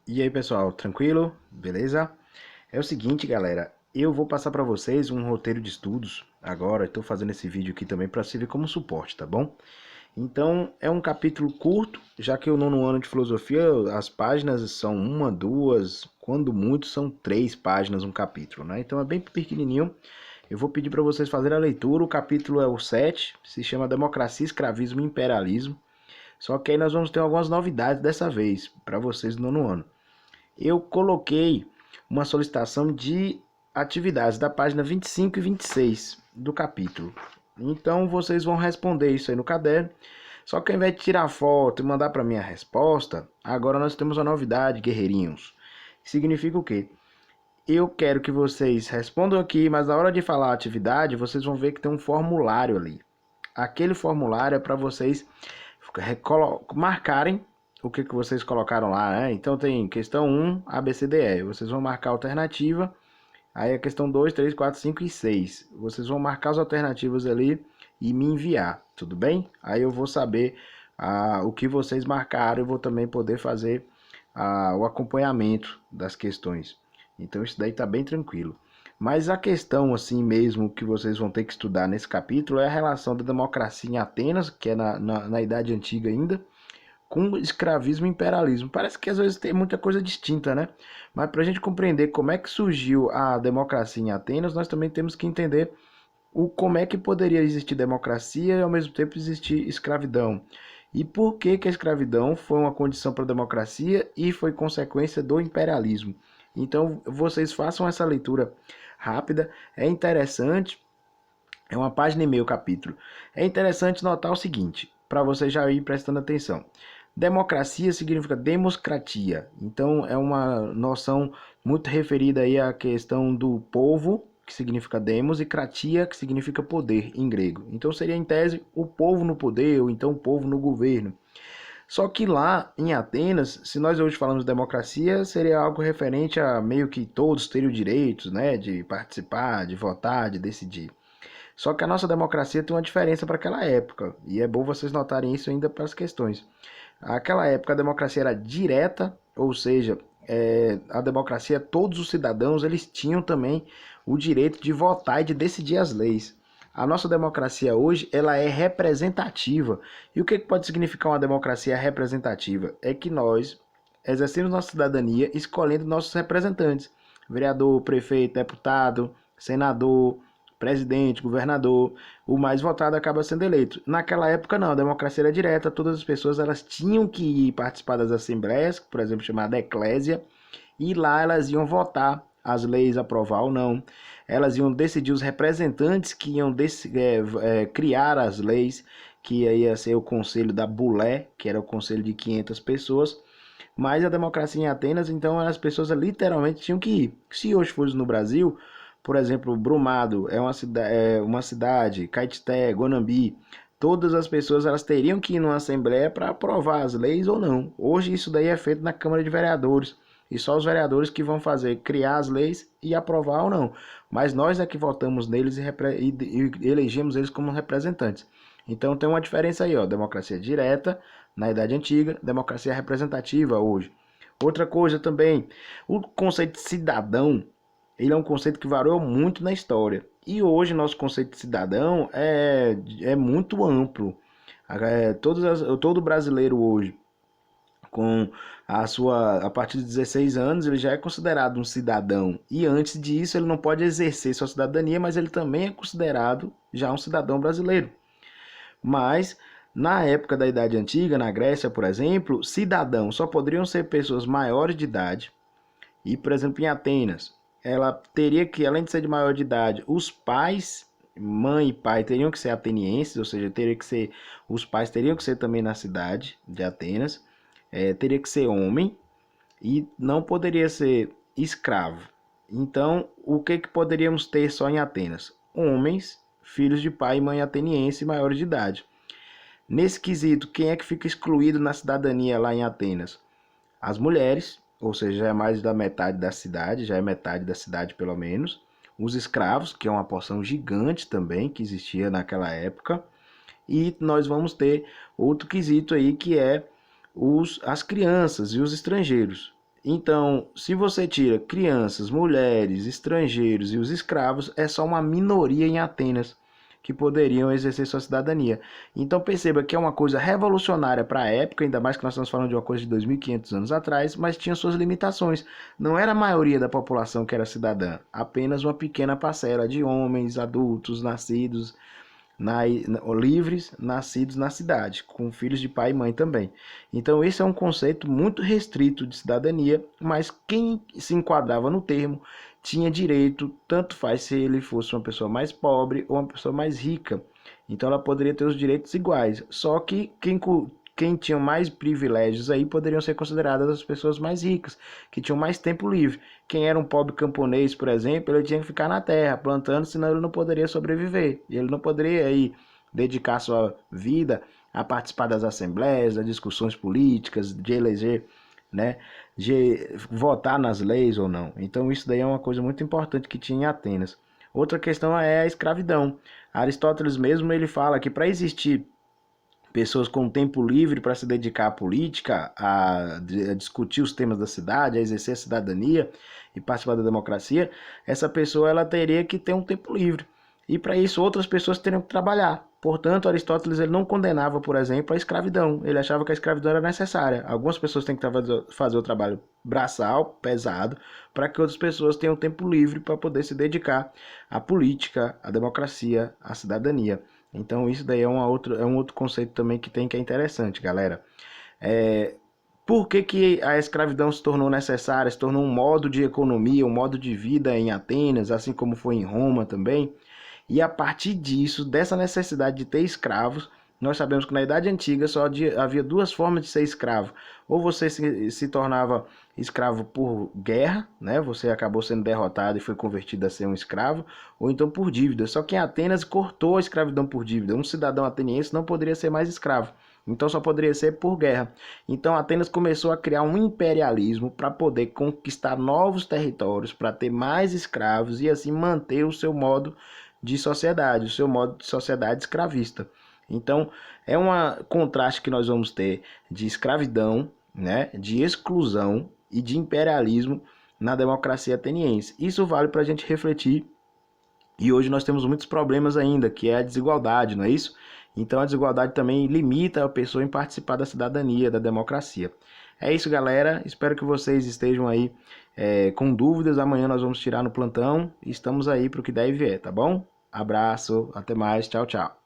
E aí pessoal, tranquilo? Beleza? É o seguinte, galera, eu vou passar para vocês um roteiro de estudos agora. Estou fazendo esse vídeo aqui também para servir como suporte, tá bom? Então é um capítulo curto, já que o nono ano de filosofia as páginas são uma, duas, quando muito são 3 páginas um capítulo, né? Então é bem pequenininho. Eu vou pedir para vocês fazerem a leitura. O capítulo é o 7, se chama Democracia, Escravismo e Imperialismo. Só que aí nós vamos ter algumas novidades dessa vez para vocês no nono ano. Eu coloquei uma solicitação de atividades da página 25 e 26 do capítulo. Então vocês vão responder isso aí no caderno. Só que ao invés de tirar foto e mandar para mim a resposta, agora nós temos uma novidade, guerreirinhos. Significa o quê? Eu quero que vocês respondam aqui, mas na hora de falar a atividade, vocês vão ver que tem um formulário ali. Aquele formulário é para vocês marcarem o que vocês colocaram lá, né? Então tem questão 1, A, B, C, D, E. Vocês vão marcar a alternativa. Aí a questão 2, 3, 4, 5 e 6. Vocês vão marcar as alternativas ali e me enviar, tudo bem? Aí eu vou saber o que vocês marcaram. Eu vou também poder fazer o acompanhamento das questões. Então isso daí tá bem tranquilo. Mas a questão assim mesmo que vocês vão ter que estudar nesse capítulo é a relação da democracia em Atenas, que é na Idade Antiga ainda, com escravismo e imperialismo. Parece que às vezes tem muita coisa distinta, né? Mas para a gente compreender como é que surgiu a democracia em Atenas, nós também temos que entender como é que poderia existir democracia e ao mesmo tempo existir escravidão. E por que que a escravidão foi uma condição para a democracia e foi consequência do imperialismo. Então vocês façam essa leitura rápida, é interessante, é uma página e meia o capítulo. É interessante notar o seguinte, para você já ir prestando atenção. Democracia significa democratia, então é uma noção muito referida aí à questão do povo, que significa demos, e kratia, que significa poder em grego. Então seria em tese o povo no poder, ou então o povo no governo. Só que lá em Atenas, se nós hoje falamos de democracia, seria algo referente a meio que todos terem direitos, né, de participar, de votar, de decidir. Só que a nossa democracia tem uma diferença para aquela época, e é bom vocês notarem isso ainda para as questões. Naquela época a democracia era direta, ou seja, a democracia, todos os cidadãos eles tinham também o direito de votar e de decidir as leis. A nossa democracia hoje ela é representativa. E o que pode significar uma democracia representativa? É que nós exercemos nossa cidadania escolhendo nossos representantes. Vereador, prefeito, deputado, senador, presidente, governador, o mais votado acaba sendo eleito. Naquela época não, a democracia era direta, todas as pessoas elas tinham que ir participar das assembleias, por exemplo, chamada eclésia, e lá elas iam votar as leis, aprovar ou não. Elas iam decidir os representantes que iam criar as leis, que ia ser o conselho da Bulé, que era o conselho de 500 pessoas. Mas a democracia em Atenas, então, as pessoas literalmente tinham que ir. Se hoje fosse no Brasil, por exemplo, Brumado é uma cidade, Caetité, Guanambi, todas as pessoas elas teriam que ir numa assembleia para aprovar as leis ou não. Hoje isso daí é feito na Câmara de Vereadores e só os vereadores que vão fazer criar as leis e aprovar ou não. Mas nós é que votamos neles e elegemos eles como representantes. Então tem uma diferença aí, ó, democracia direta na Idade Antiga, democracia representativa hoje. Outra coisa também, o conceito de cidadão ele é um conceito que variou muito na história. E hoje nosso conceito de cidadão é muito amplo. Todo brasileiro hoje, com a partir de 16 anos, ele já é considerado um cidadão. E antes disso, ele não pode exercer sua cidadania, mas ele também é considerado já um cidadão brasileiro. Mas na época da Idade Antiga, na Grécia, por exemplo, cidadãos só poderiam ser pessoas maiores de idade. E, por exemplo, em Atenas, ela teria que, além de ser de maior de idade, os pais, mãe e pai, teriam que ser atenienses, ou seja, teria que ser, os pais teriam que ser também na cidade de Atenas, teria que ser homem e não poderia ser escravo. Então, o que que poderíamos ter só em Atenas? Homens, filhos de pai e mãe ateniense maiores de idade. Nesse quesito, quem é que fica excluído na cidadania lá em Atenas? As mulheres, ou seja, já é mais da metade da cidade, já é metade da cidade pelo menos. Os escravos, que é uma porção gigante também que existia naquela época. E nós vamos ter outro quesito aí que é as crianças e os estrangeiros. Então, se você tira crianças, mulheres, estrangeiros e os escravos, é só uma minoria em Atenas que poderiam exercer sua cidadania. Então perceba que é uma coisa revolucionária para a época, ainda mais que nós estamos falando de uma coisa de 2.500 anos atrás, mas tinha suas limitações. Não era a maioria da população que era cidadã, apenas uma pequena parcela de homens, adultos, nascidos livres, nascidos na cidade, com filhos de pai e mãe também. Então esse é um conceito muito restrito de cidadania, mas quem se enquadrava no termo tinha direito, tanto faz se ele fosse uma pessoa mais pobre ou uma pessoa mais rica. Então ela poderia ter os direitos iguais, só que quem tinha mais privilégios aí poderiam ser consideradas as pessoas mais ricas, que tinham mais tempo livre. Quem era um pobre camponês, por exemplo, ele tinha que ficar na terra plantando, senão ele não poderia sobreviver. Ele não poderia aí dedicar sua vida a participar das assembleias, das discussões políticas, de eleger, né, de votar nas leis ou não. Então isso daí é uma coisa muito importante que tinha em Atenas. Outra questão é a escravidão. Aristóteles mesmo ele fala que para existir pessoas com tempo livre para se dedicar à política, a discutir os temas da cidade, a exercer a cidadania e participar da democracia, essa pessoa ela teria que ter um tempo livre. E para isso outras pessoas teriam que trabalhar. Portanto, Aristóteles ele não condenava, por exemplo, a escravidão. Ele achava que a escravidão era necessária. Algumas pessoas têm que fazer o trabalho braçal, pesado, para que outras pessoas tenham tempo livre para poder se dedicar à política, à democracia, à cidadania. Então isso daí é um outro conceito também que é interessante, galera. Por que a escravidão se tornou necessária, se tornou um modo de economia, um modo de vida em Atenas, assim como foi em Roma também? E a partir disso, dessa necessidade de ter escravos, nós sabemos que na Idade Antiga só havia duas formas de ser escravo. Ou você se tornava escravo por guerra, né? Você acabou sendo derrotado e foi convertido a ser um escravo, ou então por dívida. Só que em Atenas cortou a escravidão por dívida. Um cidadão ateniense não poderia ser mais escravo. Então só poderia ser por guerra. Então Atenas começou a criar um imperialismo para poder conquistar novos territórios, para ter mais escravos e assim manter o seu modo de sociedade, o seu modo de sociedade escravista. Então, é um contraste que nós vamos ter de escravidão, né, de exclusão e de imperialismo na democracia ateniense. Isso vale para a gente refletir. E hoje nós temos muitos problemas ainda, que é a desigualdade, não é isso? Então a desigualdade também limita a pessoa em participar da cidadania, da democracia. É isso, galera. Espero que vocês estejam aí com dúvidas. Amanhã nós vamos tirar no plantão. Estamos aí para o que der e vier, tá bom? Abraço, até mais, tchau, tchau.